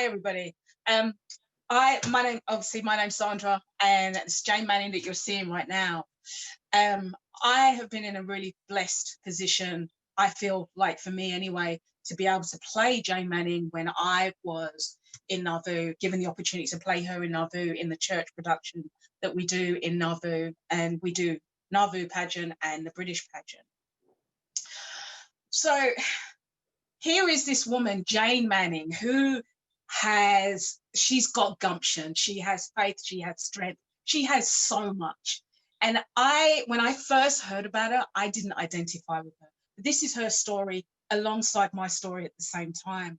everybody. My name's Sandra, and it's Jane Manning that you're seeing right now. I have been in a really blessed position, I feel like, for me anyway, to be able to play Jane Manning when I was in Nauvoo, given the opportunity to play her in Nauvoo in the church production that we do in Nauvoo, and we do Nauvoo pageant and the British pageant. So here is this woman, Jane Manning, who she's got gumption, she has faith, she has strength, she has so much. And when I first heard about her, I didn't identify with her. But this is her story alongside my story at the same time.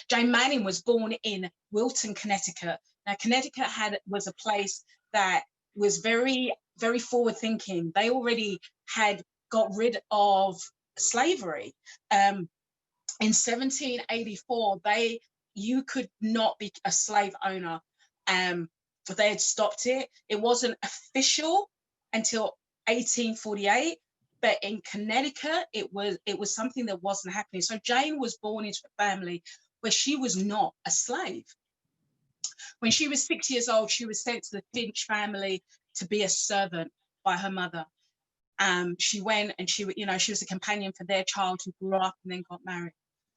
Jane Manning was born in Wilton, Connecticut. Now, Connecticut was a place that was very, very forward thinking. They already had got rid of slavery. In 1784, you could not be a slave owner. But they had stopped it. It wasn't official until 1848, but in Connecticut, it was something that wasn't happening. So Jane was born into a family where she was not a slave. When she was 6 years old, she was sent to the Finch family to be a servant by her mother. She went and she was a companion for their child who grew up and then got married.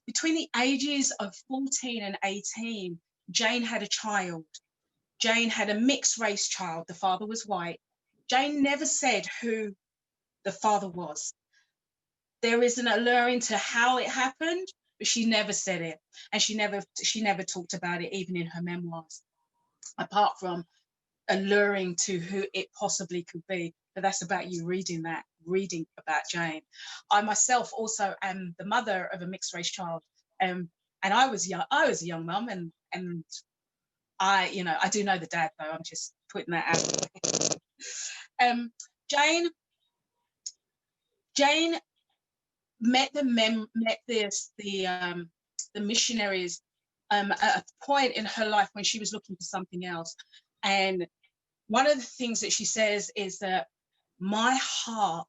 Between the ages of 14 and 18, Jane had a child. Jane had a mixed race child. The father was white. Jane never said who the father was. There is an alluring to how it happened, but she never said it. And she never talked about it, even in her memoirs, apart from alluring to who it possibly could be. But that's about you reading about Jane. I myself also am the mother of a mixed race child. And I was a young mum, and I do know the dad, though. I'm just putting that out. Jane met the missionaries at a point in her life when she was looking for something else. And one of the things that she says is that my heart,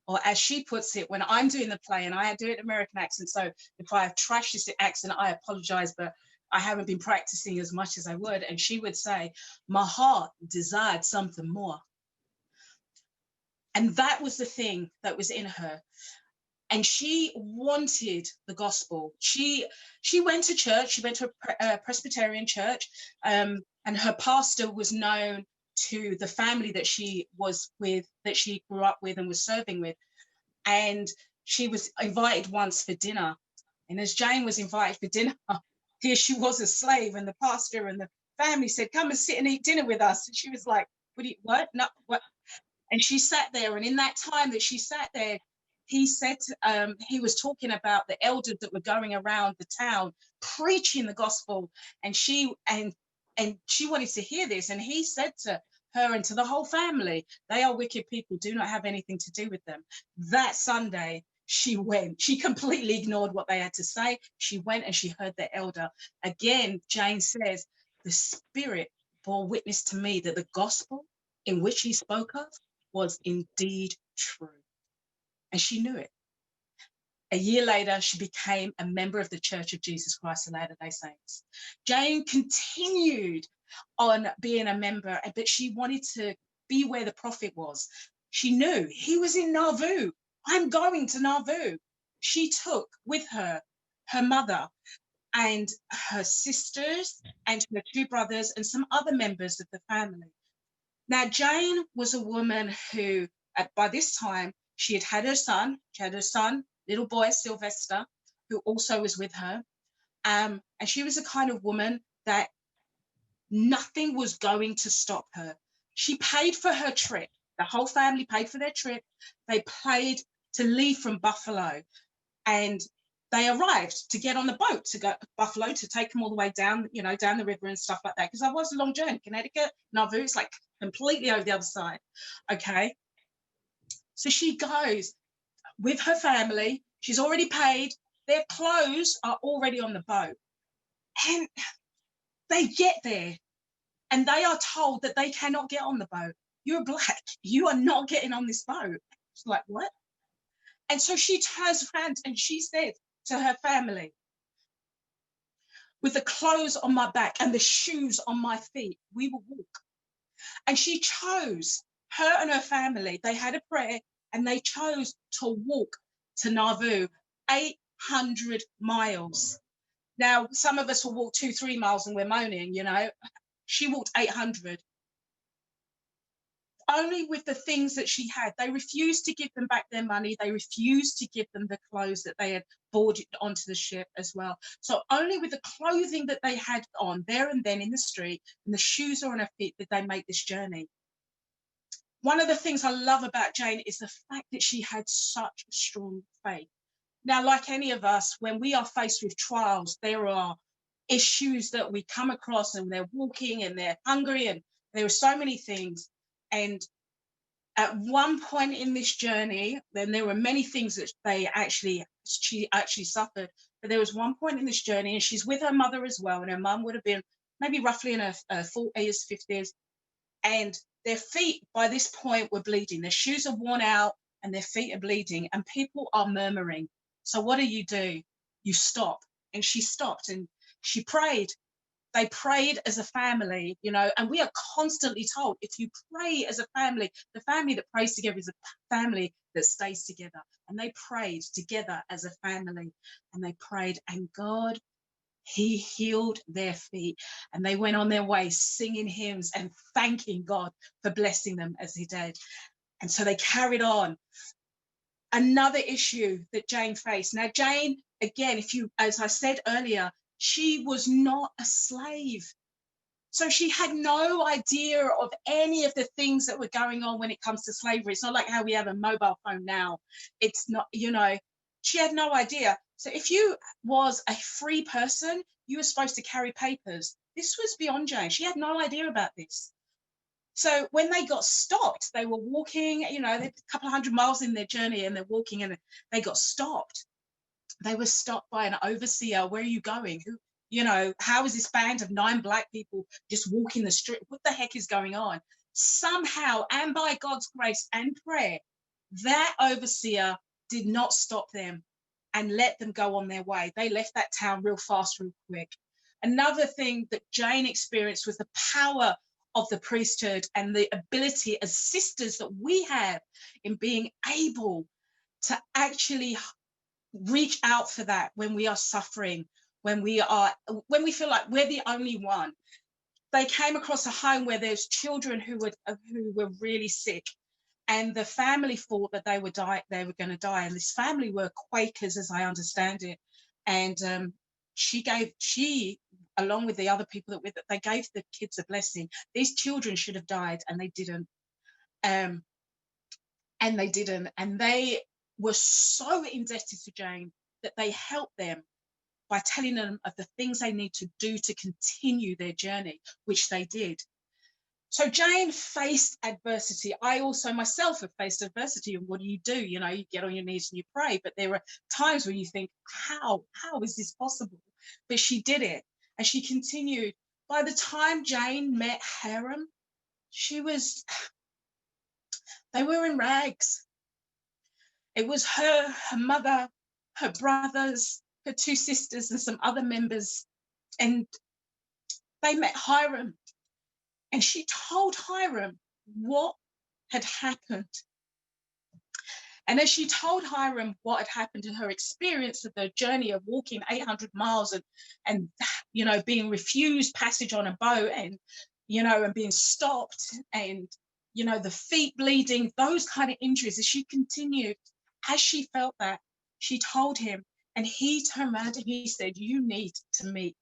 or as she puts it, when I'm doing the play, and I do it in American accent, so if I have trashed this accent, I apologize, but I haven't been practicing as much as I would. And she would say, my heart desired something more. And that was the thing that was in her. And she wanted the gospel. She went to church. She went to a Presbyterian church, and her pastor was known to the family that she was with, that she grew up with and was serving with. And she was invited once for dinner. And as Jane was invited for dinner, here she was a slave, and the pastor and the family said, come and sit and eat dinner with us. And she was like, what? No, what? And she sat there. And in that time that she sat there, he said, he was talking about the elders that were going around the town preaching the gospel. And she wanted to hear this. And he said to her and to the whole family, they are wicked people. Do not have anything to do with them. That Sunday, she went. She completely ignored what they had to say. She went and she heard the elder. Again, Jane says, the Spirit bore witness to me that the gospel in which he spoke of was indeed true. And she knew it. A year later, she became a member of the Church of Jesus Christ of Latter-day Saints. Jane continued on being a member, but she wanted to be where the prophet was. She knew he was in Nauvoo. I'm going to Nauvoo. She took with her her mother and her sisters and her two brothers and some other members of the family. Now, Jane was a woman who, by this time, she had her son. She had her son, little boy, Sylvester, who also was with her. And she was a kind of woman that nothing was going to stop her. She paid for her trip. The whole family paid for their trip. They paid to leave from Buffalo. And they arrived to get on the boat to go to Buffalo, to take them all the way down, down the river and stuff like that. Because that was a long journey. Connecticut, Nauvoo, it's like completely over the other side. Okay. So she goes with her family. She's already paid. Their clothes are already on the boat. And they get there and they are told that they cannot get on the boat. You're black. You are not getting on this boat. She's like, what? And so she turns around and she said to her family, with the clothes on my back and the shoes on my feet. We will walk. And she chose, her and her family, they had a prayer and they chose to walk to Nauvoo, 800 miles. Now, some of us will walk 2-3 miles and we're moaning, you know. She walked 800. Only with the things that she had. They refused to give them back their money. They refused to give them the clothes that they had boarded onto the ship as well. So only with the clothing that they had on there and then in the street and the shoes on her feet did they make this journey. One of the things I love about Jane is the fact that she had such strong faith. Now, like any of us, when we are faced with trials, there are issues that we come across and they're walking and they're hungry and there are so many things. And at one point in this journey, then there were many things that she actually suffered. But there was one point in this journey, and she's with her mother as well. And her mum would have been maybe roughly in her 40s, 50s. And their feet by this point were bleeding. Their shoes are worn out and their feet are bleeding. And people are murmuring. So what do? You stop. And she stopped and she prayed. They prayed as a family, you know, and we are constantly told if you pray as a family, the family that prays together is a family that stays together. And they prayed together as a family and they prayed, and God, he healed their feet, and they went on their way singing hymns and thanking God for blessing them as he did. And so they carried on. Another issue that Jane faced. Now, Jane, again, as I said earlier, she was not a slave. So she had no idea of any of the things that were going on when it comes to slavery. It's not like how we have a mobile phone now. It's not, you know, she had no idea. So if you was a free person, you were supposed to carry papers. This was beyond Jane. She had no idea about this. So when they got stopped, they were walking, you know, a couple of 100 miles in their journey and they're walking and they got stopped. They were stopped by an overseer. Where are you going? Who, you know, how is this band of 9 black people just walking the street? What the heck is going on? Somehow, and by God's grace and prayer, that overseer did not stop them and let them go on their way. They left that town real fast, real quick. Another thing that Jane experienced was the power of the priesthood and the ability as sisters that we have in being able to actually reach out for that when we are suffering, when we feel like we're the only one. They came across a home where there's children who were really sick, and the family thought that they were going to die. And this family were Quakers, as I understand it. And she, along with the other people that with it, they gave the kids a blessing. These children should have died, and they didn't. And they were so indebted to Jane that they helped them by telling them of the things they need to do to continue their journey, which they did. So Jane faced adversity. I also myself have faced adversity. And what do? You know, you get on your knees and you pray, but there are times when you think, how is this possible? But she did it, and she continued. By the time Jane met Hiram, they were in rags. It was her mother, her brothers, her 2 sisters, and some other members. And they met Hiram. And she told Hiram what had happened. And as she told Hiram what had happened in her experience of the journey of walking 800 miles and you know, being refused passage on a boat and, you know, and being stopped and, you know, the feet bleeding, those kind of injuries, as she continued, as she felt that, she told him, and he turned around and he said, you need to meet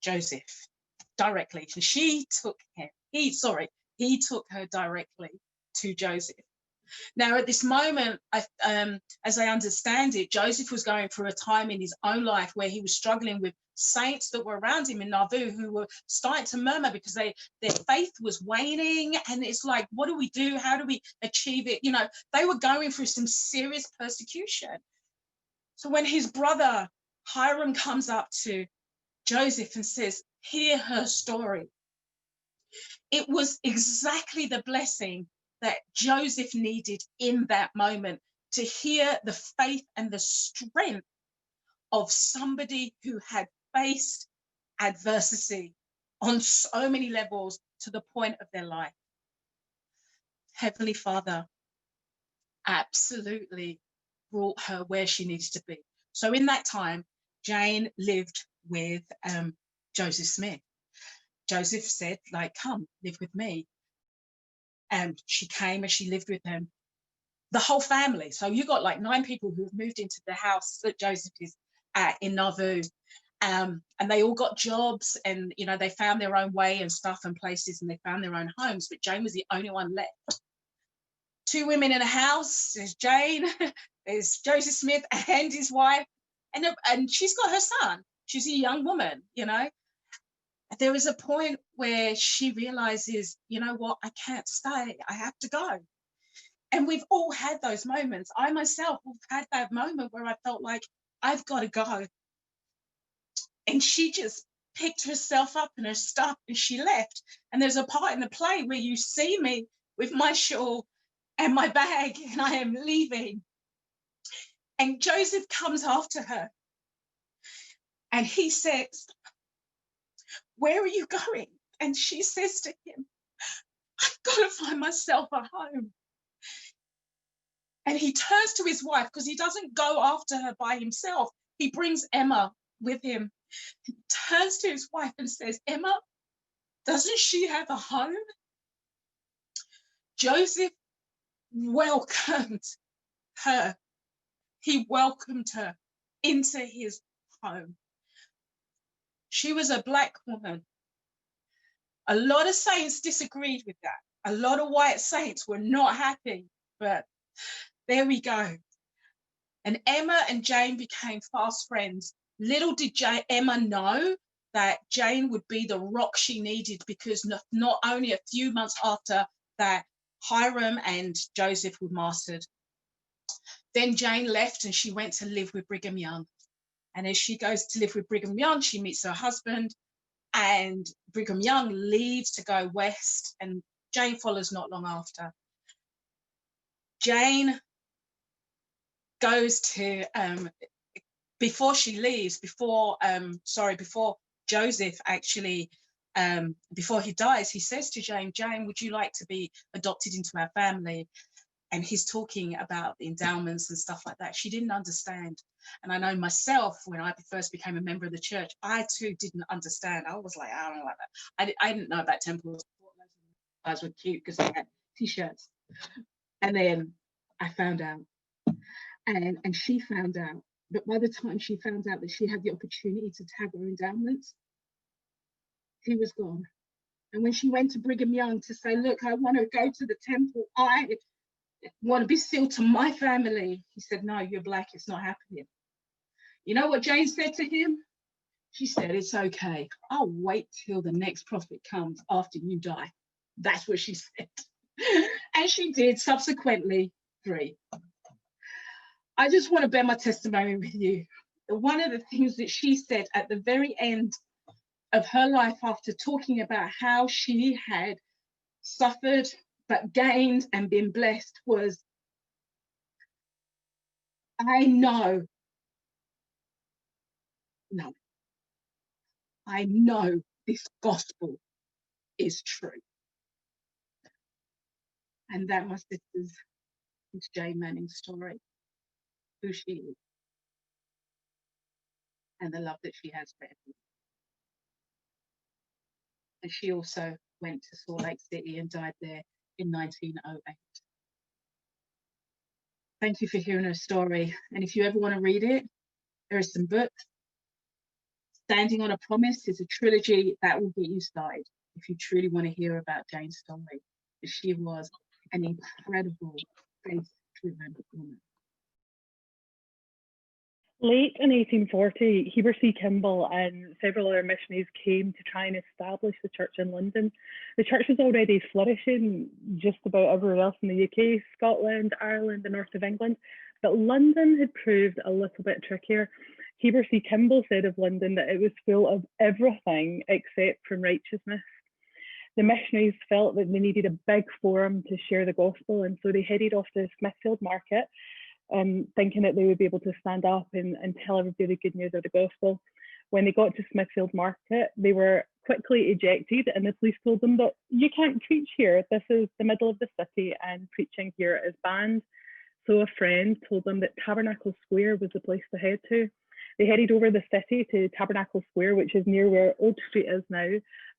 Joseph directly. And she took him. He took her directly to Joseph. Now, at this moment, as I understand it, Joseph was going through a time in his own life where he was struggling with saints that were around him in Nauvoo who were starting to murmur because their faith was waning. And it's like, what do we do? How do we achieve it? You know, they were going through some serious persecution. So when his brother Hiram comes up to Joseph and says, hear her story, it was exactly the blessing that Joseph needed in that moment, to hear the faith and the strength of somebody who had faced adversity on so many levels to the point of their life. Heavenly Father absolutely brought her where she needed to be. So in that time, Jane lived with Joseph Smith. Joseph said, like, come, live with me. And she came and she lived with him. The whole family. So you got like 9 people who have moved into the house that Joseph is at in Nauvoo. And they all got jobs, and, you know, they found their own way and stuff and places, and they found their own homes. But Jane was the only one left. 2 women in a house. There's Jane, there's Joseph Smith and his wife, and she's got her son. She's a young woman, you know. There is a point where she realizes, you know what, I can't stay. I have to go. And we've all had those moments. I myself have had that moment where I felt like I've got to go. And she just picked herself up and her stuff and she left. And there's a part in the play where you see me with my shawl and my bag, and I am leaving. And Joseph comes after her and he says, where are you going? And she says to him, I've got to find myself a home. And he turns to his wife, because he doesn't go after her by himself. He brings Emma with him. He turns to his wife and says, Emma, doesn't she have a home? Joseph welcomed her. He welcomed her into his home. She was a Black woman. A lot of saints disagreed with that. A lot of white saints were not happy, but there we go. And Emma and Jane became fast friends. Little did Emma know that Jane would be the rock she needed, because not only a few months after that, Hiram and Joseph were martyred. Then Jane left and she went to live with Brigham Young. And as she goes to live with Brigham Young, she meets her husband, and Brigham Young leaves to go west, and Jane follows not long after. Jane goes to, before she leaves, before Joseph actually, before he dies, he says to Jane, Jane, would you like to be adopted into our family? And he's talking about the endowments and stuff like that. She didn't understand. And I know myself, when I first became a member of the church, I too didn't understand. I was like, I don't know about that. I didn't know about temples. Guys were cute because they had t-shirts. And then I found out. And she found out. But by the time she found out that she had the opportunity to tag her endowments, he was gone. And when she went to Brigham Young to say, look, I want to go to the temple, I want to be sealed to my family, he said, no, you're Black, it's not happening. You know what Jane said to him? She said, it's okay, I'll wait till the next prophet comes after you die. That's what she said. And she did subsequently 3. I just want to bear my testimony with you. One of the things that she said at the very end of her life, after talking about how she had suffered but gained and been blessed, was, I know this gospel is true. And that, my sisters, is Jane Manning's story, who she is, and the love that she has for everyone. And she also went to Salt Lake City and died there in 1908. Thank you for hearing her story. And if you ever want to read it, there are some books. Standing on a Promise is a trilogy that will get you started if you truly want to hear about Jane's story. She was an incredible, faith-driven woman. Late in 1840, Heber C. Kimball and several other missionaries came to try and establish the church in London. The church was already flourishing just about everywhere else in the UK, Scotland, Ireland, the north of England, but London had proved a little bit trickier. Heber C. Kimball said of London that it was full of everything except from righteousness. The missionaries felt that they needed a big forum to share the gospel, and so they headed off to Smithfield Market, thinking that they would be able to stand up and tell everybody the good news of the gospel. When they got to Smithfield Market, they were quickly ejected, and the police told them that you can't preach here. This is the middle of the city, and preaching here is banned. So a friend told them that Tabernacle Square was the place to head to. They headed over the city to Tabernacle Square, which is near where Old Street is now,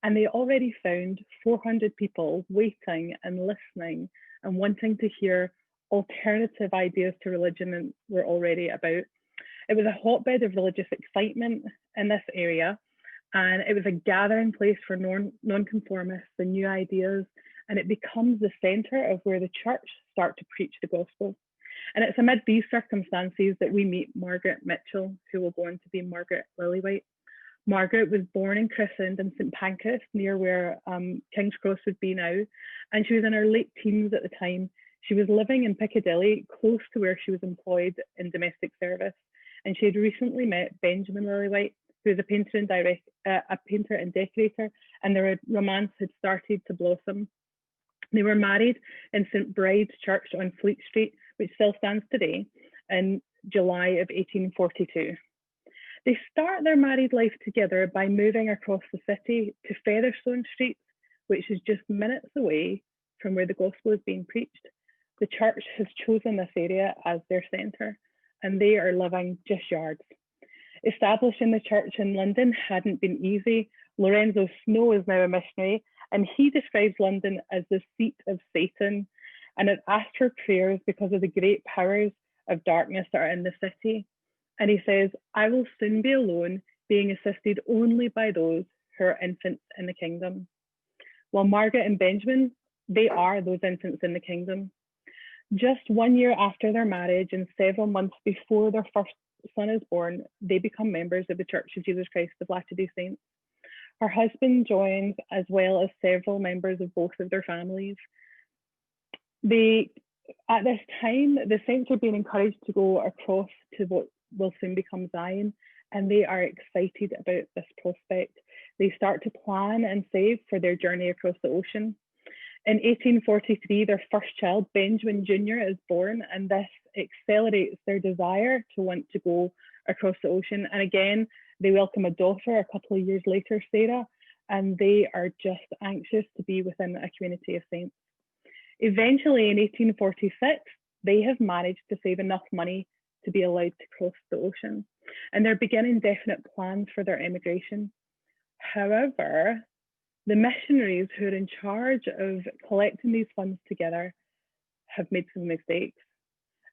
and they already found 400 people waiting and listening and wanting to hear alternative ideas to religion and were already about. It was a hotbed of religious excitement in this area, and it was a gathering place for nonconformists and new ideas, and it becomes the centre of where the church start to preach the gospel. And it's amid these circumstances that we meet Margaret Mitchell, who will go on to be Margaret Lillywhite. Margaret was born and christened in St Pancras, near where King's Cross would be now, and she was in her late teens at the time. She was living in Piccadilly, close to where she was employed in domestic service, and she had recently met Benjamin Lillywhite, who was a painter and decorator, and their romance had started to blossom. They were married in St Bride's Church on Fleet Street, which still stands today, in July of 1842. They start their married life together by moving across the city to Featherstone Street, which is just minutes away from where the gospel is being preached. The church has chosen this area as their centre, and they are living just yards. Establishing the church in London hadn't been easy. Lorenzo Snow is now a missionary, and he describes London as the seat of Satan, and it asked for prayers because of the great powers of darkness that are in the city. And he says, I will soon be alone, being assisted only by those who are infants in the kingdom. While Margaret and Benjamin, they are those infants in the kingdom. Just 1 year after their marriage and several months before their first son is born, they become members of the Church of Jesus Christ of Latter-day Saints. Her husband joins, as well as several members of both of their families. At this time, the saints are being encouraged to go across to what will soon become Zion, and they are excited about this prospect. They start to plan and save for their journey across the ocean. In 1843, their first child, Benjamin Jr., is born, and this accelerates their desire to want to go across the ocean. And again, they welcome a daughter a couple of years later, Sarah, and they are just anxious to be within a community of saints. Eventually, in 1846, they have managed to save enough money to be allowed to cross the ocean, and they're beginning definite plans for their emigration. However, the missionaries who are in charge of collecting these funds together have made some mistakes,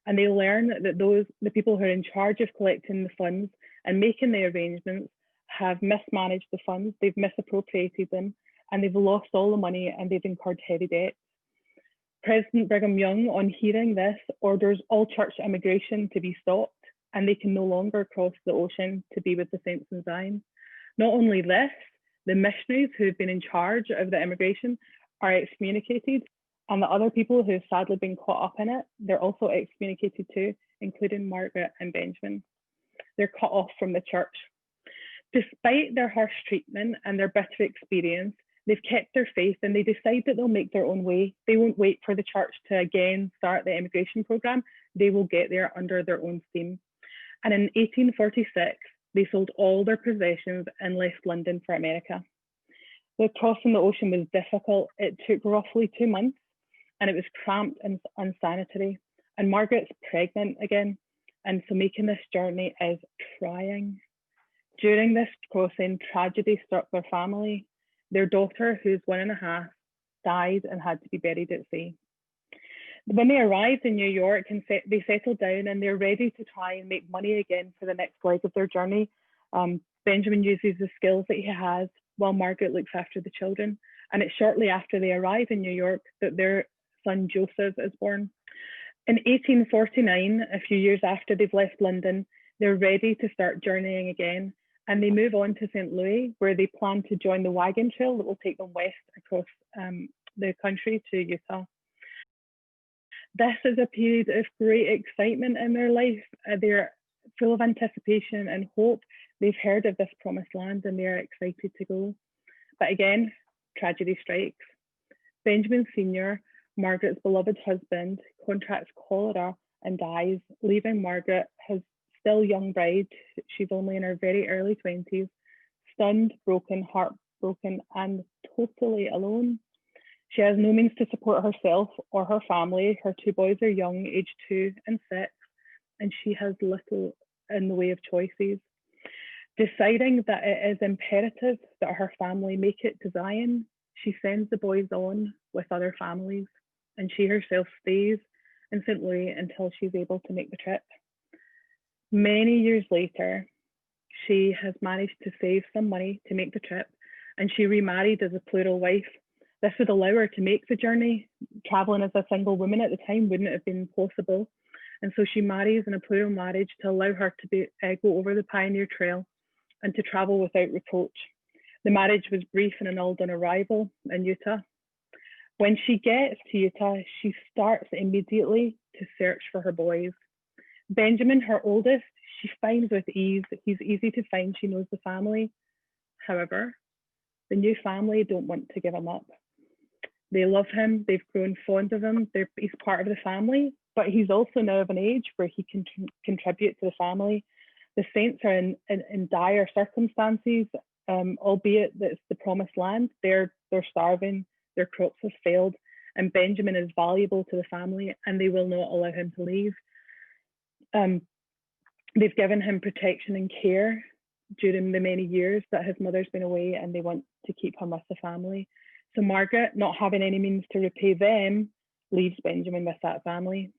and they learn that the people who are in charge of collecting the funds and making the arrangements have mismanaged the funds, they've misappropriated them, and they've lost all the money, and they've incurred heavy debt. President Brigham Young, on hearing this, orders all church immigration to be stopped, and they can no longer cross the ocean to be with the saints in Zion. Not only this, the missionaries who have been in charge of the immigration are excommunicated, and the other people who have sadly been caught up in it, they're also excommunicated too, including Margaret and Benjamin. They're cut off from the church. Despite their harsh treatment and their bitter experience, they've kept their faith, and they decide that they'll make their own way. They won't wait for the church to again start the immigration program. They will get there under their own steam. And in 1846, they sold all their possessions and left London for America. The crossing the ocean was difficult. It took roughly 2 months, and it was cramped and unsanitary. And Margaret's pregnant again, and so making this journey is trying. During this crossing, tragedy struck their family. Their daughter, who's 1.5, died and had to be buried at sea. When they arrived in New York and they settled down, and they're ready to try and make money again for the next leg of their journey, Benjamin uses the skills that he has while Margaret looks after the children. And it's shortly after they arrive in New York that their son Joseph is born. In 1849, a few years after they've left London, they're ready to start journeying again. And they move on to St. Louis, where they plan to join the wagon trail that will take them west across the country to Utah. This is a period of great excitement in their life. They're full of anticipation and hope. They've heard of this promised land, and they're excited to go. But again, tragedy strikes. Benjamin Sr., Margaret's beloved husband, contracts cholera and dies, leaving Margaret, his still young bride, she's only in her very early 20s, stunned, broken, heartbroken, and totally alone. She has no means to support herself or her family. Her two boys are young, aged 2 and 6, and she has little in the way of choices. Deciding that it is imperative that her family make it to Zion, she sends the boys on with other families, and she herself stays in St. Louis until she's able to make the trip. Many years later, she has managed to save some money to make the trip, and she remarried as a plural wife. This would allow her to make the journey. Traveling as a single woman at the time wouldn't have been possible. And so she marries in a plural marriage to allow her to go over the Pioneer Trail and to travel without reproach. The marriage was brief and annulled on arrival in Utah. When she gets to Utah, she starts immediately to search for her boys. Benjamin, her oldest, she finds with ease. He's easy to find. She knows the family. However, the new family don't want to give him up. They love him. They've grown fond of him. He's part of the family, but he's also now of an age where he can contribute to the family. The Saints are in dire circumstances, albeit that it's the promised land. They're starving. Their crops have failed, and Benjamin is valuable to the family, and they will not allow him to leave. They've given him protection and care during the many years that his mother's been away, and they want to keep him with the family. So Margaret, not having any means to repay them, leaves Benjamin with that family.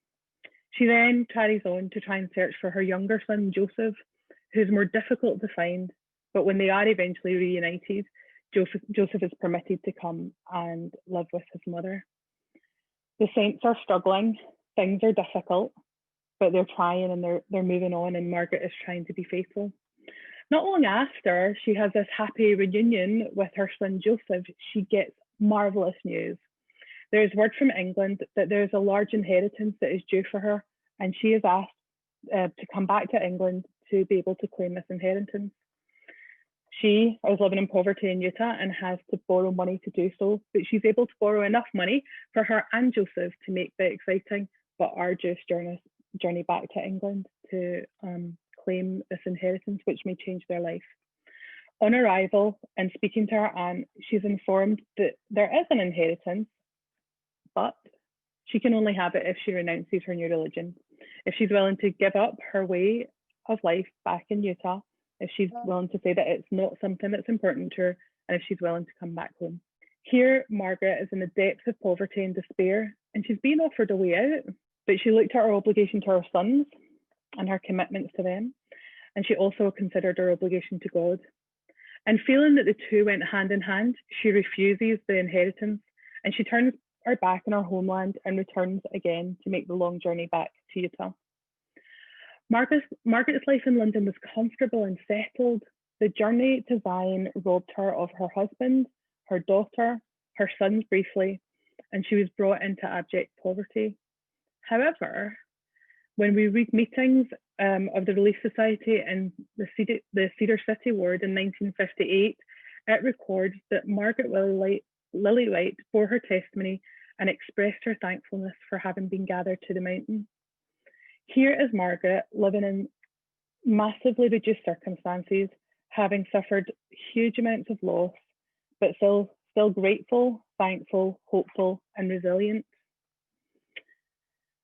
She then carries on to try and search for her younger son, Joseph, who's more difficult to find. But when they are eventually reunited, Joseph is permitted to come and live with his mother. The Saints are struggling. Things are difficult, but they're trying and they're moving on, and Margaret is trying to be faithful. Not long after she has this happy reunion with her son Joseph, she gets marvelous news. There's word from England that there's a large inheritance that is due for her, and she is asked to come back to England to be able to claim this inheritance. She is living in poverty in Utah and has to borrow money to do so, but she's able to borrow enough money for her and Joseph to make the exciting but arduous journey back to England to claim this inheritance, which may change their life. On arrival and speaking to her aunt, she's informed that there is an inheritance, but she can only have it if she renounces her new religion. If she's willing to give up her way of life back in Utah, if she's willing to say that it's not something that's important to her, and if she's willing to come back home. Here, Margaret is in the depths of poverty and despair, and she's being offered a way out, but she looked at her obligation to her sons and her commitments to them, and she also considered her obligation to God. And feeling that the two went hand in hand, she refuses the inheritance, and she turns her back on her homeland and returns again to make the long journey back to Utah. Margaret's life in London was comfortable and settled. The journey to Zion robbed her of her husband, her daughter, her sons briefly, and she was brought into abject poverty. However, when we read meetings of the Relief Society in the Cedar City ward in 1958, it records that Margaret Lillywhite bore her testimony and expressed her thankfulness for having been gathered to the mountain. Here is Margaret living in massively reduced circumstances, having suffered huge amounts of loss, but still grateful, thankful, hopeful, and resilient.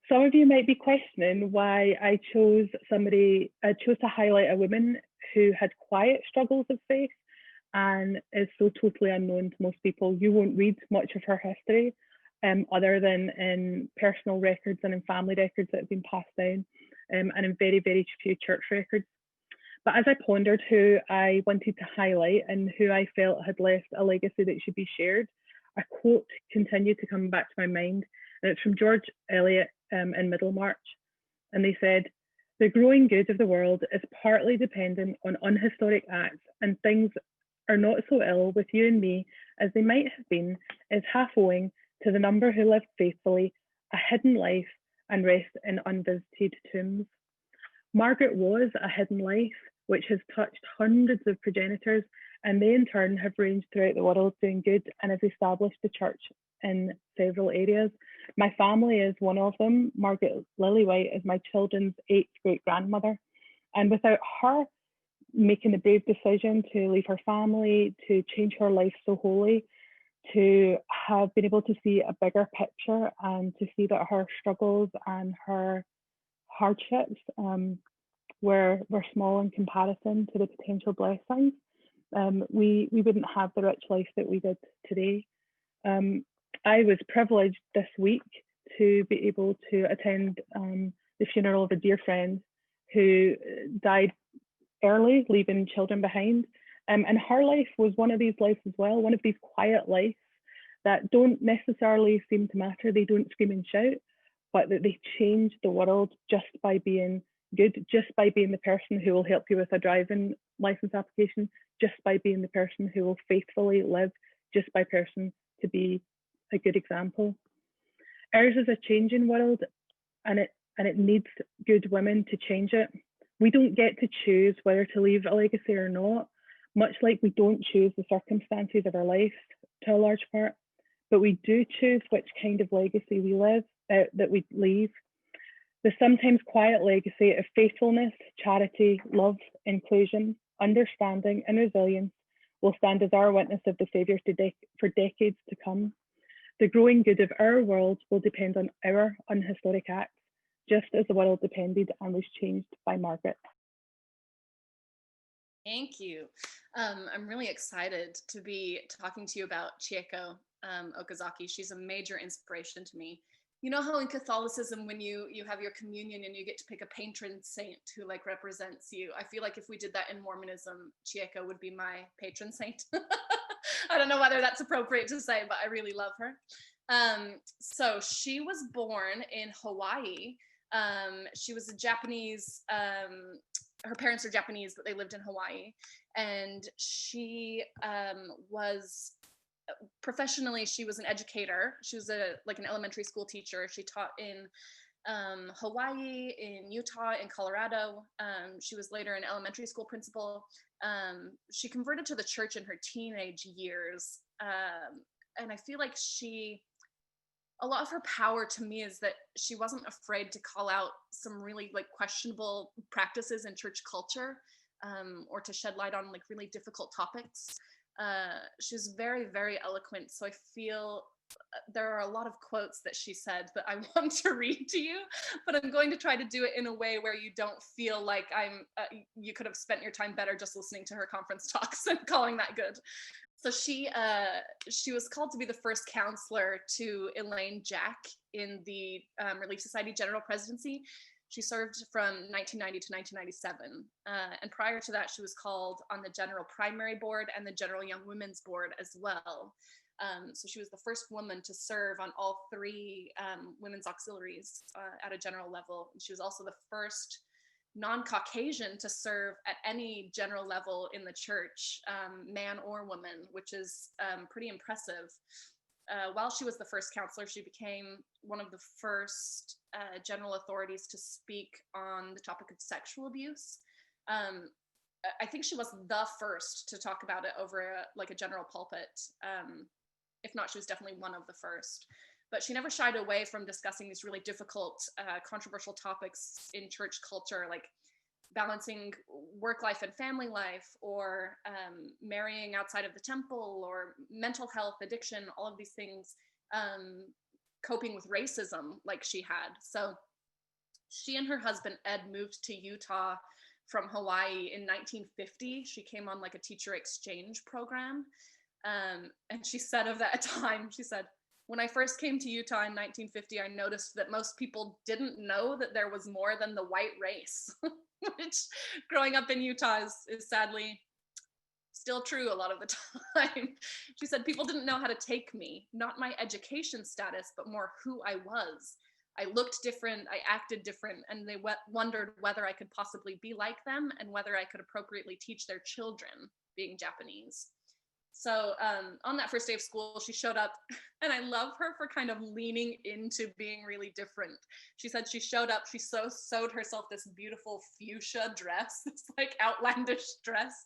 Some of you might be questioning why I chose to highlight a woman who had quiet struggles of faith and is so totally unknown to most people. You won't read much of her history other than in personal records and in family records that have been passed down, and in very, very few church records. But as I pondered who I wanted to highlight and who I felt had left a legacy that should be shared, a quote continued to come back to my mind, and it's from George Eliot in Middlemarch. And they said, "The growing good of the world is partly dependent on unhistoric acts, and things are not so ill with you and me as they might have been, is half owing to the number who lived faithfully, a hidden life, and rest in unvisited tombs." Margaret was a hidden life, which has touched hundreds of progenitors, and they in turn have ranged throughout the world doing good and have established the church in several areas. My family is one of them. Margaret Lillywhite is my children's 8th great-grandmother, And without her making the brave decision to leave her family, to change her life so wholly, to have been able to see a bigger picture and to see that her struggles and her hardships were small in comparison to the potential blessings, we wouldn't have the rich life that we did today. I was privileged this week to be able to attend the funeral of a dear friend who died early, leaving children behind. And her life was one of these lives as well, one of these quiet lives that don't necessarily seem to matter. They don't scream and shout, but that they change the world just by being good, just by being the person who will help you with a driving license application, just by being the person who will faithfully live, just by person to be a good example. Ours is a changing world, and it needs good women to change it. We don't get to choose whether to leave a legacy or not, much like we don't choose the circumstances of our life to a large part, but we do choose which kind of legacy we live, that we leave. The sometimes quiet legacy of faithfulness, charity, love, inclusion, understanding, and resilience will stand as our witness of the Saviour for decades to come. The growing good of our world will depend on our unhistoric acts, just as the world depended and was changed by Margaret. Thank you. I'm really excited to be talking to you about Chieko Okazaki. She's a major inspiration to me. You know how in Catholicism, when you have your communion and you get to pick a patron saint who like represents you, I feel like if we did that in Mormonism, Chieko would be my patron saint. I don't know whether that's appropriate to say, but I really love her. So she was born in Hawaii. She was a Japanese, her parents are Japanese, but they lived in Hawaii. And she was, professionally, she was an educator. She was like an elementary school teacher. She taught in Hawaii, in Utah, in Colorado. She was later an elementary school principal. She converted to the church in her teenage years. And I feel like a lot of her power to me is that she wasn't afraid to call out some really like questionable practices in church culture, or to shed light on like really difficult topics. She's very, very eloquent. So I feel there are a lot of quotes that she said that I want to read to you, but I'm going to try to do it in a way where you don't feel like you could have spent your time better just listening to her conference talks and calling that good. So she was called to be the first counselor to Elaine Jack in the Relief Society General Presidency. She served from 1990 to 1997. And prior to that, she was called on the General Primary Board and the General Young Women's Board as well. So she was the first woman to serve on all three women's auxiliaries at a general level. She was also the first non-Caucasian to serve at any general level in the church, man or woman, which is pretty impressive. While she was the first counselor, she became one of the first general authorities to speak on the topic of sexual abuse. I think she was the first to talk about it over a general pulpit. If not, she was definitely one of the first. But she never shied away from discussing these really difficult, controversial topics in church culture, like balancing work life and family life, or marrying outside of the temple, or mental health, addiction, all of these things, coping with racism like she had. So she and her husband, Ed, moved to Utah from Hawaii in 1950. She came on like a teacher exchange program. And she said of that time, she said, "When I first came to Utah in 1950, I noticed that most people didn't know that there was more than the white race," which growing up in Utah is sadly still true a lot of the time. She said, "People didn't know how to take me, not my education status, but more who I was. I looked different, I acted different, and they wondered whether I could possibly be like them and whether I could appropriately teach their children, being Japanese." So on that first day of school, she showed up, and I love her for kind of leaning into being really different. She said she showed up, she sewed herself this beautiful fuchsia dress, this like outlandish dress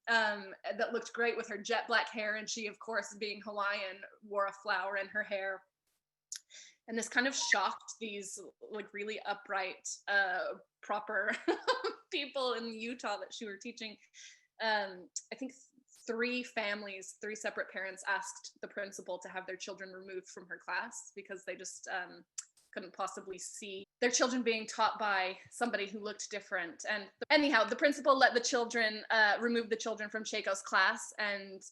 that looked great with her jet black hair. And she, of course, being Hawaiian, wore a flower in her hair. And this kind of shocked these like really upright, proper people in Utah that she were teaching. I think 3 separate parents asked the principal to have their children removed from her class because they just couldn't possibly see their children being taught by somebody who looked different. And anyhow, the principal let the children, remove the children from Chieko's class. And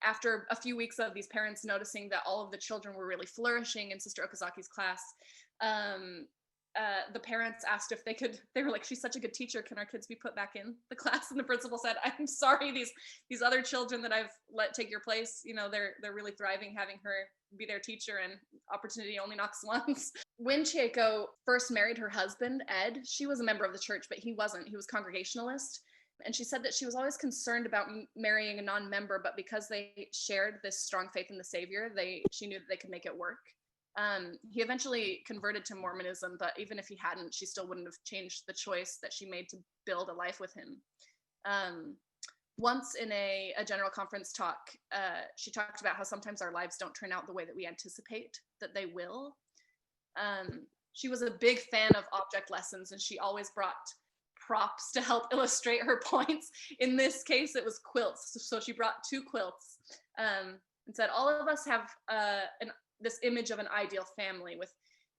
after a few weeks of these parents noticing that all of the children were really flourishing in Sister Okazaki's class, the parents asked if they were like, she's such a good teacher, can our kids be put back in the class? And the principal said, I'm sorry, these other children that I've let take your place, they're really thriving having her be their teacher, and opportunity only knocks once. When Chieko first married her husband, Ed, she was a member of the church, but he wasn't. He was Congregationalist. And she said that she was always concerned about marrying a non-member, but because they shared this strong faith in the Savior, she knew that they could make it work. He eventually converted to Mormonism, but even if he hadn't, she still wouldn't have changed the choice that she made to build a life with him. Once in a general conference talk, she talked about how sometimes our lives don't turn out the way that we anticipate that they will. She was a big fan of object lessons, and she always brought props to help illustrate her points. In this case, it was quilts. So she brought 2 quilts and said, all of us have this image of an ideal family, with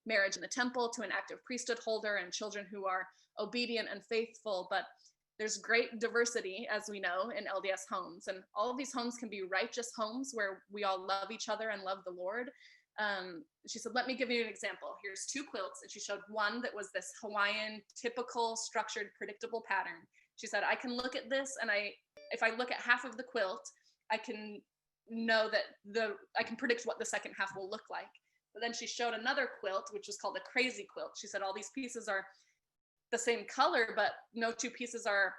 marriage in the temple to an active priesthood holder and children who are obedient and faithful. But there's great diversity, as we know, in LDS homes. And all of these homes can be righteous homes where we all love each other and love the Lord. She said, let me give you an example. Here's 2 quilts. And she showed one that was this Hawaiian, typical, structured, predictable pattern. She said, I can look at this, and if I look at half of the quilt, I can know that I can predict what the second half will look like. But then she showed another quilt, which was called a crazy quilt. She said all these pieces are the same color, but no 2 pieces are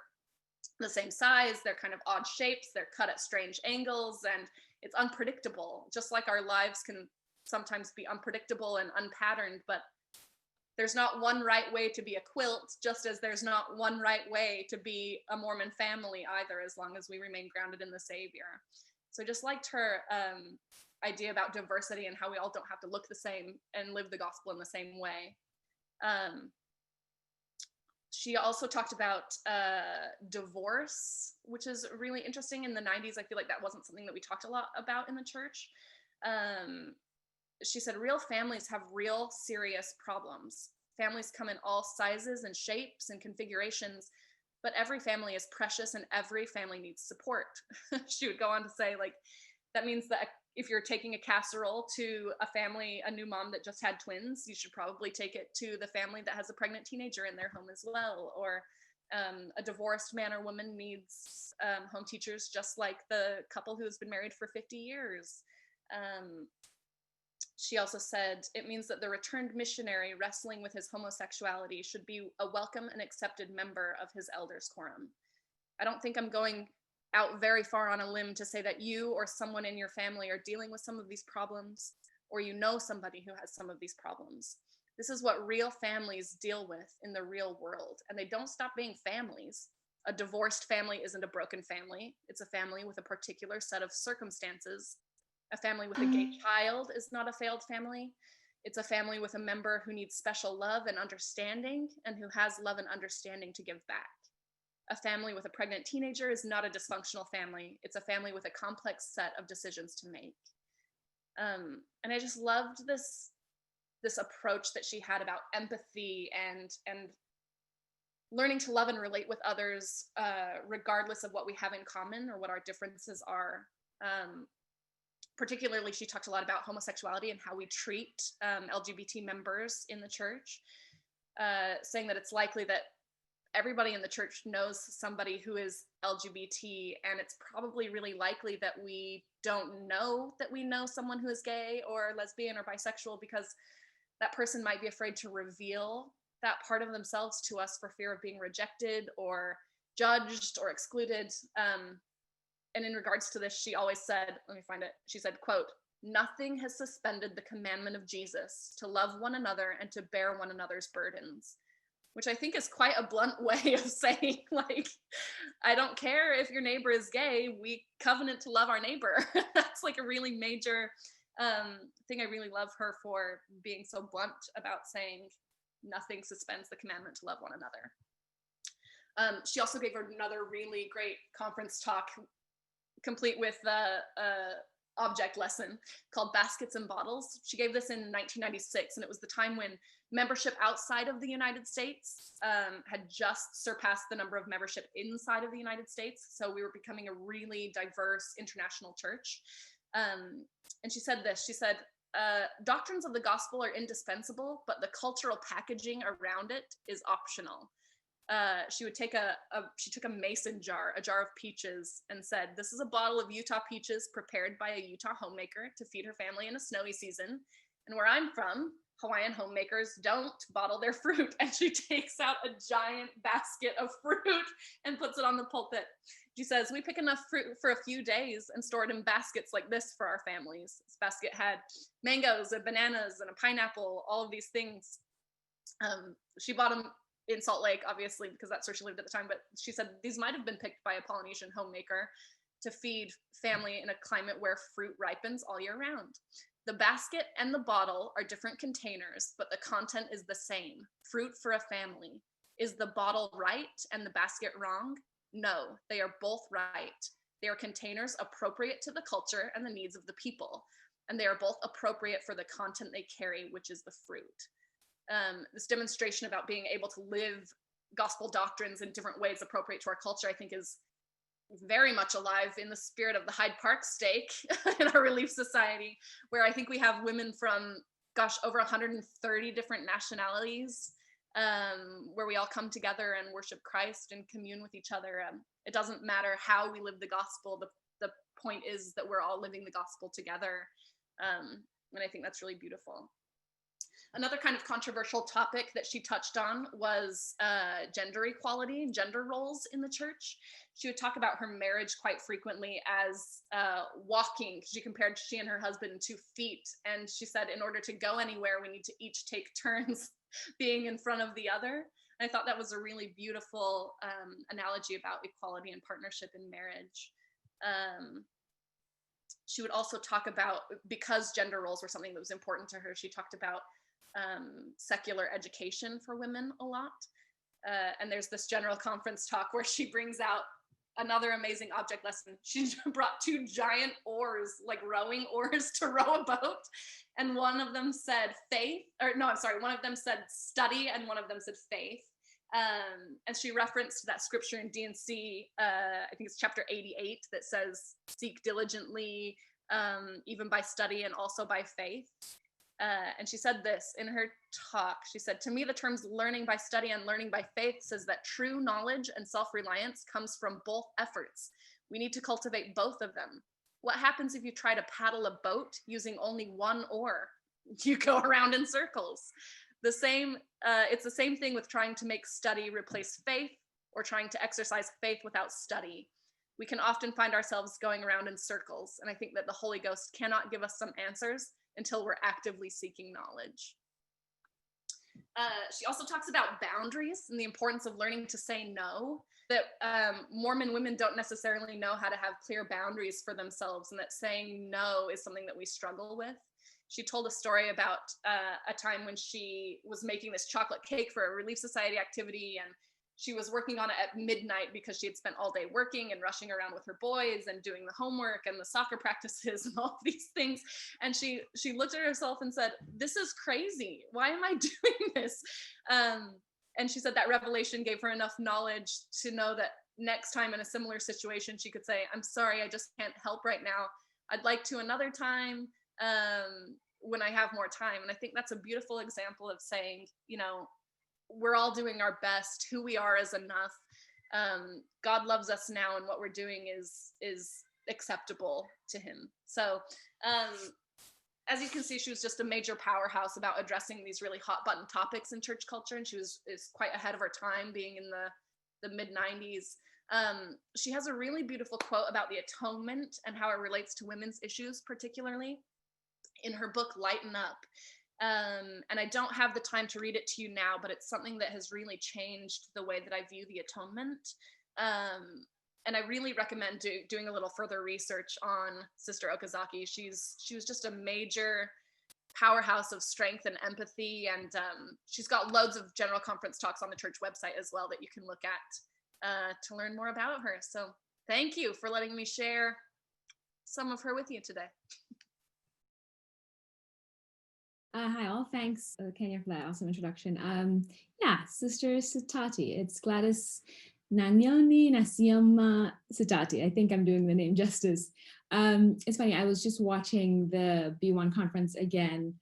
the same size. They're kind of odd shapes. They're cut at strange angles, and it's unpredictable. Just like our lives can sometimes be unpredictable and unpatterned, but there's not one right way to be a quilt, just as there's not one right way to be a Mormon family either, as long as we remain grounded in the Savior. So I just liked her idea about diversity and how we all don't have to look the same and live the gospel in the same way. She also talked about divorce, which is really interesting. In the 90s, I feel like that wasn't something that we talked a lot about in the church. She said real families have real serious problems. Families come in all sizes and shapes and configurations, but every family is precious and every family needs support. She would go on to say, like, that means that if you're taking a casserole to a new mom that just had twins, you should probably take it to the family that has a pregnant teenager in their home as well. Or a divorced man or woman needs home teachers, just like the couple who has been married for 50 years. She also said, it means that the returned missionary wrestling with his homosexuality should be a welcome and accepted member of his elders' quorum. I don't think I'm going out very far on a limb to say that you or someone in your family are dealing with some of these problems, or you know somebody who has some of these problems. This is what real families deal with in the real world, and they don't stop being families. A divorced family isn't a broken family. It's a family with a particular set of circumstances. A family with a gay child is not a failed family. It's a family with a member who needs special love and understanding, and who has love and understanding to give back. A family with a pregnant teenager is not a dysfunctional family. It's a family with a complex set of decisions to make. And I just loved this approach that she had about empathy and learning to love and relate with others, regardless of what we have in common or what our differences are. Particularly, she talked a lot about homosexuality and how we treat LGBT members in the church, saying that it's likely that everybody in the church knows somebody who is LGBT, and it's probably really likely that we don't know that we know someone who is gay or lesbian or bisexual, because that person might be afraid to reveal that part of themselves to us for fear of being rejected or judged or excluded. And in regards to this, she always said, let me find it. She said, quote, "Nothing has suspended the commandment of Jesus to love one another and to bear one another's burdens," which I think is quite a blunt way of saying, like, I don't care if your neighbor is gay, we covenant to love our neighbor. That's like a really major thing. I really love her for being so blunt about saying nothing suspends the commandment to love one another. She also gave another really great conference talk, complete with the object lesson called Baskets and Bottles. She gave this in 1996, and it was the time when membership outside of the United States had just surpassed the number of membership inside of the United States. So we were becoming a really diverse international church. And she said this, she said, doctrines of the gospel are indispensable, but the cultural packaging around it is optional. She took a mason jar, a jar of peaches, and said, this is a bottle of Utah peaches prepared by a Utah homemaker to feed her family in a snowy season. And where I'm from, Hawaiian homemakers don't bottle their fruit. And she takes out a giant basket of fruit and puts it on the pulpit. She says, we pick enough fruit for a few days and store it in baskets like this for our families. This basket had mangoes and bananas and a pineapple, all of these things. She bought them in Salt Lake, obviously, because that's where she lived at the time. But she said these might have been picked by a Polynesian homemaker to feed family in a climate where fruit ripens all year round. The basket and the bottle are different containers, but the content is the same. Fruit for a family. Is the bottle right and the basket wrong? No, they are both right. They are containers appropriate to the culture and the needs of the people. And they are both appropriate for the content they carry, which is the fruit. This demonstration about being able to live gospel doctrines in different ways appropriate to our culture, I think, is very much alive in the spirit of the Hyde Park stake in our Relief Society, where I think we have women from, over 130 different nationalities, where we all come together and worship Christ and commune with each other. It doesn't matter how we live the gospel. The point is that we're all living the gospel together. And I think that's really beautiful. Another kind of controversial topic that she touched on was gender equality, gender roles in the church. She would talk about her marriage quite frequently as walking. She and her husband to feet. And she said, in order to go anywhere, we need to each take turns being in front of the other. And I thought that was a really beautiful analogy about equality and partnership in marriage. She would also talk about, because gender roles were something that was important to her, she talked about secular education for women a lot. And there's this general conference talk where she brings out another amazing object lesson. She brought 2 giant oars, like rowing oars, to row a boat. And one of them said one of them said study, and one of them said faith. And she referenced that scripture in D&C, I think it's chapter 88, that says, seek diligently, even by study and also by faith. And she said this in her talk. She said, to me, the terms learning by study and learning by faith says that true knowledge and self-reliance comes from both efforts. We need to cultivate both of them. What happens if you try to paddle a boat using only one oar? You go around in circles. It's the same thing with trying to make study replace faith, or trying to exercise faith without study. We can often find ourselves going around in circles. And I think that the Holy Ghost cannot give us some answers until we're actively seeking knowledge. She also talks about boundaries and the importance of learning to say no, that Mormon women don't necessarily know how to have clear boundaries for themselves, and that saying no is something that we struggle with. She told a story about a time when she was making this chocolate cake for a Relief Society activity, and she was working on it at midnight because she had spent all day working and rushing around with her boys and doing the homework and the soccer practices and all of these things. And she looked at herself and said, this is crazy. Why am I doing this? And she said that revelation gave her enough knowledge to know that next time in a similar situation, she could say, I'm sorry, I just can't help right now. I'd like to another time when I have more time. And I think that's a beautiful example of saying, we're all doing our best. Who we are is enough. God loves us now, and what we're doing is acceptable to him. So as you can see, she was just a major powerhouse about addressing these really hot button topics in church culture, and she is quite ahead of her time, being in the mid-90s. She has a really beautiful quote about the atonement and how it relates to women's issues, particularly in her book, Lighten Up. And I don't have the time to read it to you now, but it's something that has really changed the way that I view the atonement. And I really recommend doing a little further research on Sister Okazaki. She was just a major powerhouse of strength and empathy. And she's got loads of general conference talks on the church website as well that you can look at to learn more about her. So thank you for letting me share some of her with you today. Hi all, thanks Kenya for that awesome introduction. Yeah, Sister Sitati, it's Gladys Nanyoni Nasioma Sitati. I think I'm doing the name justice. It's funny, I was just watching the B1 conference again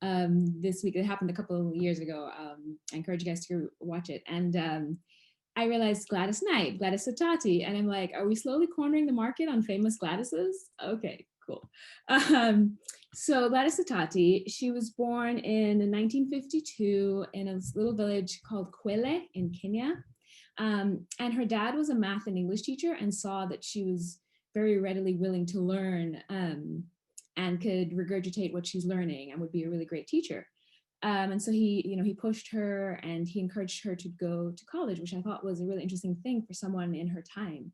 this week. It happened a couple of years ago. I encourage you guys to watch it. And I realized Gladys Knight, Gladys Sitati, and I'm like, are we slowly cornering the market on famous Gladyses? Okay, cool. So Gladys Sitati, she was born in 1952 in a little village called Kwele in Kenya. And her dad was a math and English teacher and saw that she was very readily willing to learn and could regurgitate what she's learning and would be a really great teacher. And so he pushed her and he encouraged her to go to college, which I thought was a really interesting thing for someone in her time.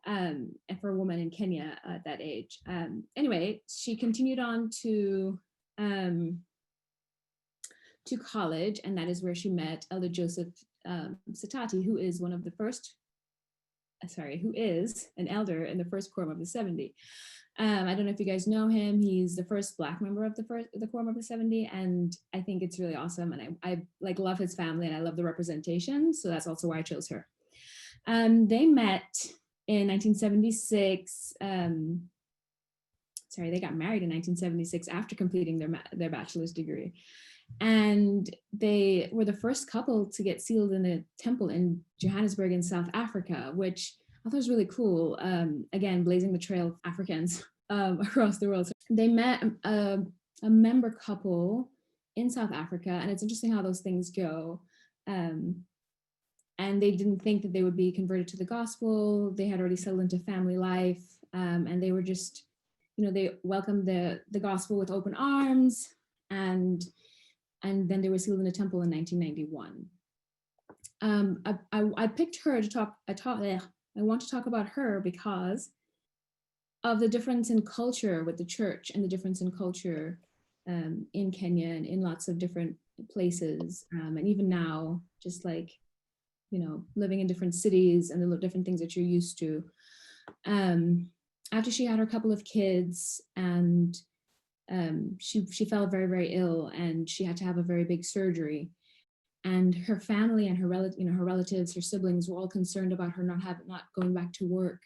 And for a woman in Kenya at that age. Anyway, she continued on to college, and that is where she met Elder Joseph Sitati, who is an elder in the first Quorum of the 70. I don't know if you guys know him. He's the first Black member of the Quorum of the 70, and I think it's really awesome. And I like love his family, and I love the representation. So that's also why I chose her. They met in 1976. They got married in 1976 after completing their bachelor's degree. And they were the first couple to get sealed in a temple in Johannesburg in South Africa, which I thought was really cool. Again, blazing the trail of Africans across the world. So they met a member couple in South Africa, and it's interesting how those things go. And they didn't think that they would be converted to the gospel. They had already settled into family life, and they were just, they welcomed the gospel with open arms, and then they were sealed in a temple in 1991. I picked her to talk. I want to talk about her because of the difference in culture with the church and the difference in culture in Kenya and in lots of different places, and even now, just like, living in different cities and the different things that you're used to. After she had her couple of kids, and she fell very, very ill, and she had to have a very big surgery. And her family and her relatives, her siblings were all concerned about her not going back to work,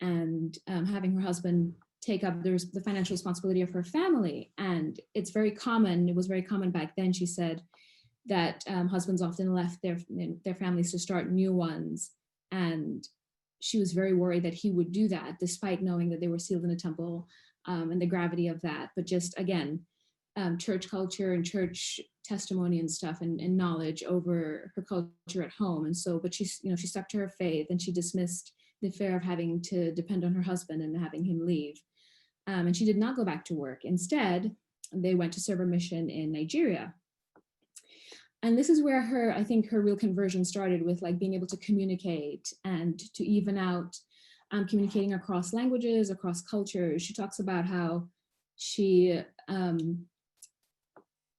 and having her husband take up the financial responsibility of her family. And it's very common. It was very common back then, she said, that husbands often left their families to start new ones. And she was very worried that he would do that, despite knowing that they were sealed in a temple, and the gravity of that. But just, again, church culture and church testimony and stuff, and knowledge over her culture at home. And so, but she stuck to her faith, and she dismissed the fear of having to depend on her husband and having him leave. And she did not go back to work. Instead, they went to serve a mission in Nigeria. And this is where I think her real conversion started, with like being able to communicate and to even out communicating across languages, across cultures. She talks about how she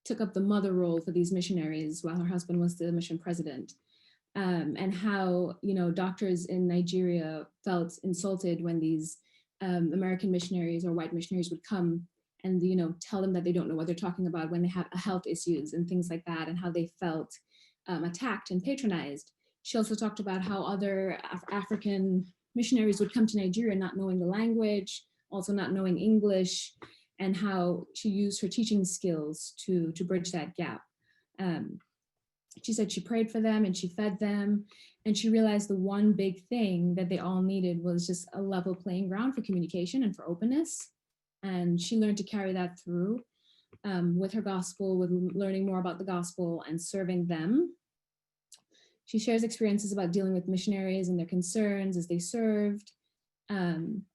took up the mother role for these missionaries while her husband was the mission president, and how, doctors in Nigeria felt insulted when these American missionaries or white missionaries would come and tell them that they don't know what they're talking about when they have health issues and things like that, and how they felt attacked and patronized. She also talked about how other African missionaries would come to Nigeria not knowing the language, also not knowing English, and how she used her teaching skills to bridge that gap. She said she prayed for them and she fed them, and she realized the one big thing that they all needed was just a level playing ground for communication and for openness. And she learned to carry that through with her gospel, with learning more about the gospel and serving them. She shares experiences about dealing with missionaries and their concerns as they served. In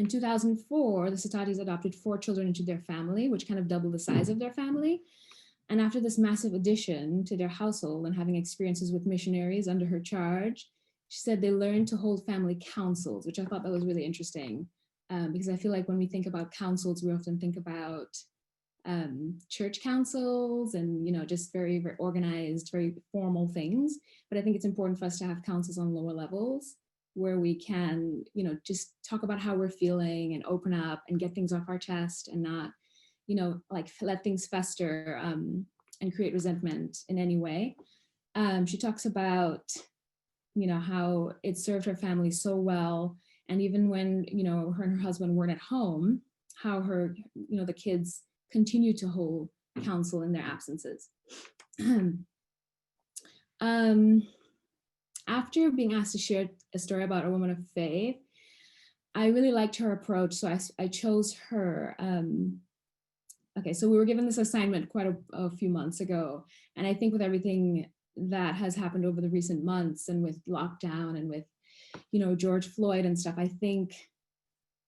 2004, the Sitatis adopted 4 children into their family, which kind of doubled the size of their family. And after this massive addition to their household and having experiences with missionaries under her charge, she said they learned to hold family councils, which I thought that was really interesting. Because I feel like when we think about councils, we often think about church councils and, just very, very organized, very formal things. But I think it's important for us to have councils on lower levels where we can, just talk about how we're feeling and open up and get things off our chest and not, like let things fester and create resentment in any way. She talks about, how it served her family so well. And even when, her and her husband weren't at home, how the kids continue to hold counsel in their absences. After being asked to share a story about a woman of faith, I really liked her approach, so I chose her. Okay, so we were given this assignment quite a few months ago, and I think with everything that has happened over the recent months and with lockdown and with, George Floyd and stuff, I think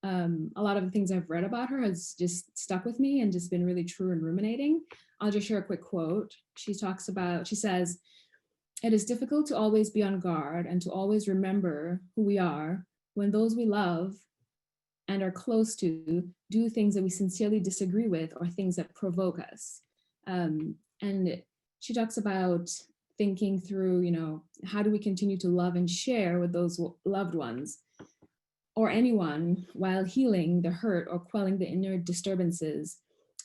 a lot of the things I've read about her has just stuck with me and just been really true and ruminating. I'll just share a quick quote. She says, "It is difficult to always be on guard and to always remember who we are when those we love and are close to do things that we sincerely disagree with or things that provoke us." And she talks about thinking through, how do we continue to love and share with those loved ones or anyone while healing the hurt or quelling the inner disturbances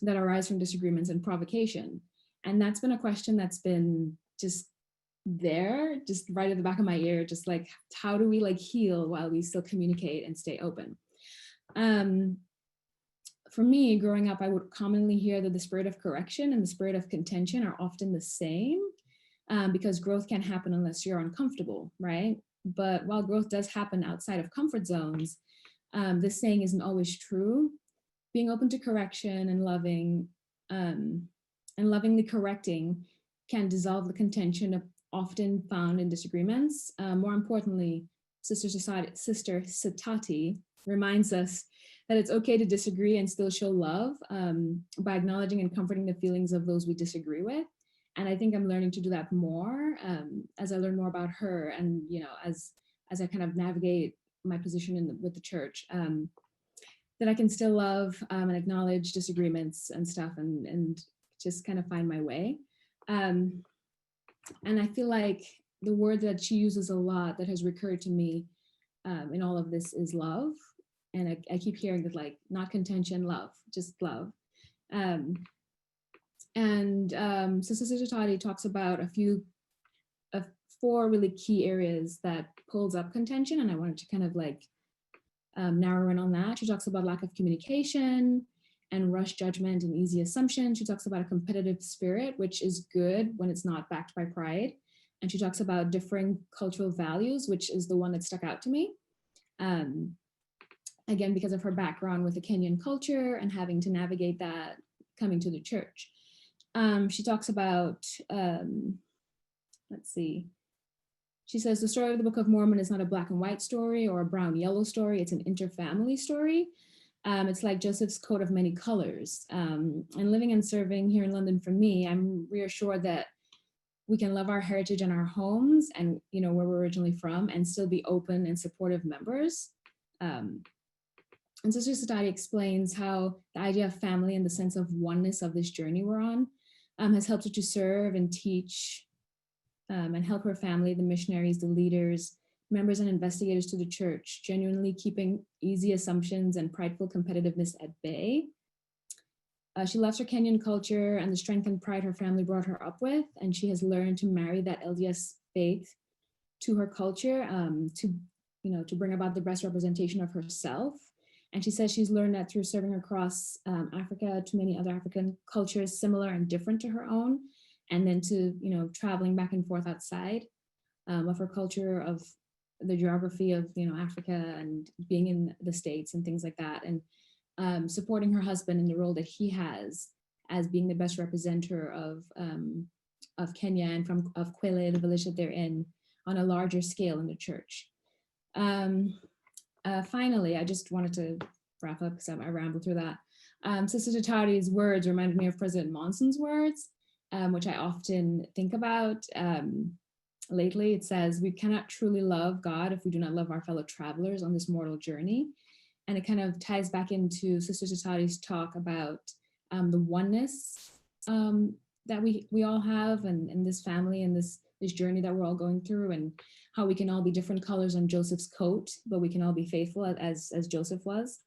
that arise from disagreements and provocation. And that's been a question that's been just there, just right at the back of my ear, just like, how do we heal while we still communicate and stay open? For me, growing up, I would commonly hear that the spirit of correction and the spirit of contention are often the same, because growth can't happen unless you're uncomfortable, right? But while growth does happen outside of comfort zones, this saying isn't always true. Being open to correction and lovingly correcting can dissolve the contention often found in disagreements. More importantly, Sister Sitati reminds us that it's okay to disagree and still show love by acknowledging and comforting the feelings of those we disagree with. And I think I'm learning to do that more as I learn more about her and, as I kind of navigate my position with the church, that I can still love and acknowledge disagreements and stuff and just kind of find my way. And I feel like the word that she uses a lot that has recurred to me in all of this is love. And I keep hearing that, not contention, love, just love. So Sister Sitati talks about four really key areas that pulls up contention, and I wanted to kind of narrow in on that. She talks about lack of communication and rush judgment and easy assumption. She talks about a competitive spirit, which is good when it's not backed by pride. And she talks about differing cultural values, which is the one that stuck out to me. Again, because of her background with the Kenyan culture and having to navigate that coming to the church. She talks about, let's see. She says, the story of the Book of Mormon is not a black and white story or a brown-yellow story. It's an interfamily story. It's like Joseph's coat of many colors. And living and serving here in London, for me, I'm reassured that we can love our heritage and our homes and, where we're originally from and still be open and supportive members. And Sister Sitati explains how the idea of family and the sense of oneness of this journey we're on has helped her to serve and teach and help her family, the missionaries, the leaders, members and investigators to the church, genuinely keeping easy assumptions and prideful competitiveness at bay. She loves her Kenyan culture and the strength and pride her family brought her up with, and she has learned to marry that LDS faith to her culture to bring about the best representation of herself. And she says she's learned that through serving across Africa to many other African cultures similar and different to her own, and then to, traveling back and forth outside of her culture, of the geography of, Africa and being in the States and things like that. And supporting her husband in the role that he has as being the best representative of Kenya and of Kwele, the village that they're in, on a larger scale in the church. Finally, I just wanted to wrap up because I rambled through that. Sister Sitati's words reminded me of President Monson's words, which I often think about. Lately, it says, we cannot truly love God if we do not love our fellow travelers on this mortal journey. And it kind of ties back into Sister Sitati's talk about the oneness that we all have, and this family and this journey that we're all going through, and how we can all be different colors on Joseph's coat, but we can all be faithful as Joseph was.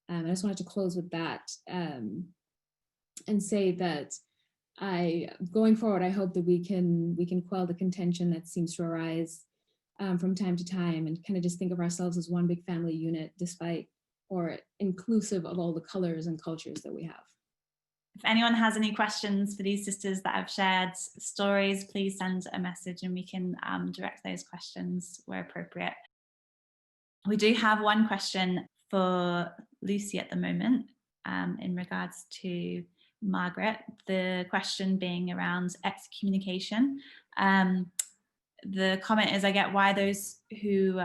I just wanted to close with that and say that going forward, I hope that we can quell the contention that seems to arise from time to time, and kind of just think of ourselves as one big family unit, despite or inclusive of all the colors and cultures that we have. If anyone has any questions for these sisters that have shared stories, please send a message and we can direct those questions where appropriate. We do have one question for Lucy at the moment in regards to Margaret, the question being around excommunication. The comment is, I get why those who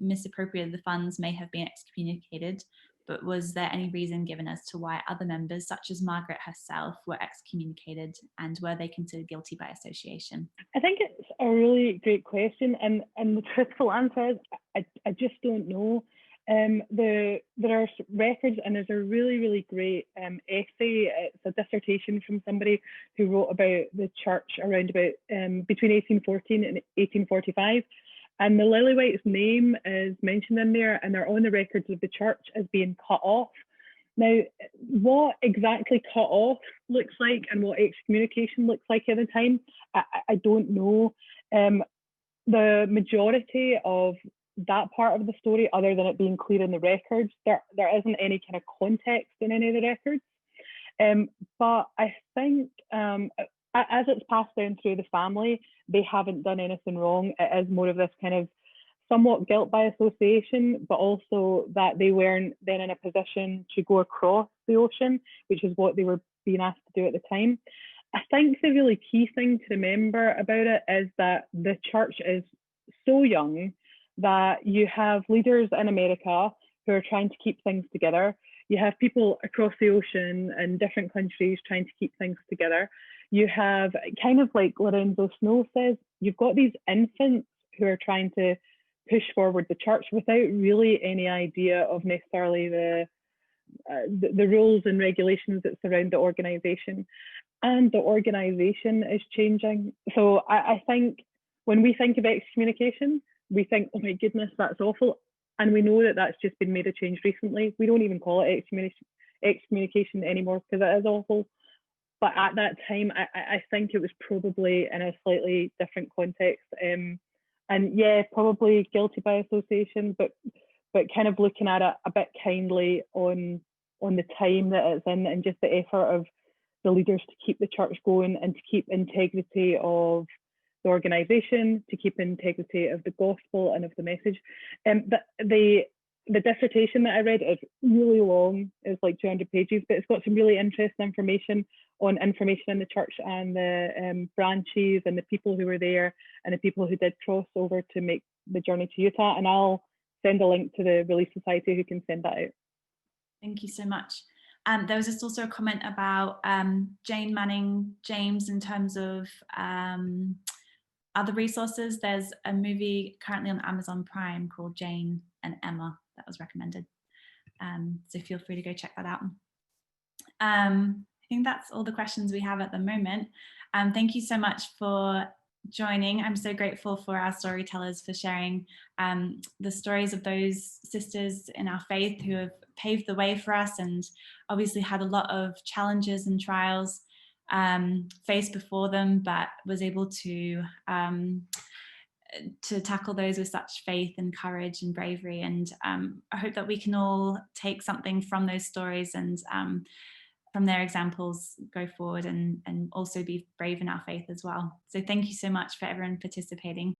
misappropriated the funds may have been excommunicated, but was there any reason given as to why other members, such as Margaret herself, were excommunicated, and were they considered guilty by association? I think it's a really great question, and the truthful answer is I just don't know. There are records, and there's a really, really great essay. It's a dissertation from somebody who wrote about the church around about between 1814 and 1845. And the Lillywhite's name is mentioned in there, and they're on the records of the church as being cut off. Now, what exactly cut off looks like and what excommunication looks like at the time, I don't know. The majority of that part of the story, other than it being clear in the records, there isn't any kind of context in any of the records. But I think as it's passed down through the family, they haven't done anything wrong. It is more of this kind of somewhat guilt by association, but also that they weren't then in a position to go across the ocean, which is what they were being asked to do at the time. I think the really key thing to remember about it is that the church is so young that you have leaders in America who are trying to keep things together. You have people across the ocean in different countries trying to keep things together. You have, kind of like Lorenzo Snow says, you've got these infants who are trying to push forward the church without really any idea of necessarily the rules and regulations that surround the organization. And the organization is changing. So I think when we think of excommunication, we think, oh my goodness, that's awful. And we know that that's just been made a change recently. We don't even call it excommunication anymore because it is awful. But at that time, I think it was probably in a slightly different context. And yeah, probably guilty by association, but kind of looking at it a bit kindly on the time that it's in and just the effort of the leaders to keep the church going and to keep integrity of the organisation, to keep integrity of the gospel and of the message. The dissertation that I read is really long, it's like 200 pages, but it's got some really interesting information in the church and the branches and the people who were there and the people who did cross over to make the journey to Utah. And I'll send a link to the Relief Society who can send that out. Thank you so much. There was just also a comment about Jane Manning James in terms of other resources. There's a movie currently on Amazon Prime called Jane and Emma that was recommended. So feel free to go check that out. I think that's all the questions we have at the moment. Thank you so much for joining. I'm so grateful for our storytellers for sharing the stories of those sisters in our faith who have paved the way for us and obviously had a lot of challenges and trials faced before them, but was able to tackle those with such faith and courage and bravery. And I hope that we can all take something from those stories and from their examples go forward and also be brave in our faith as well. So thank you so much for everyone participating.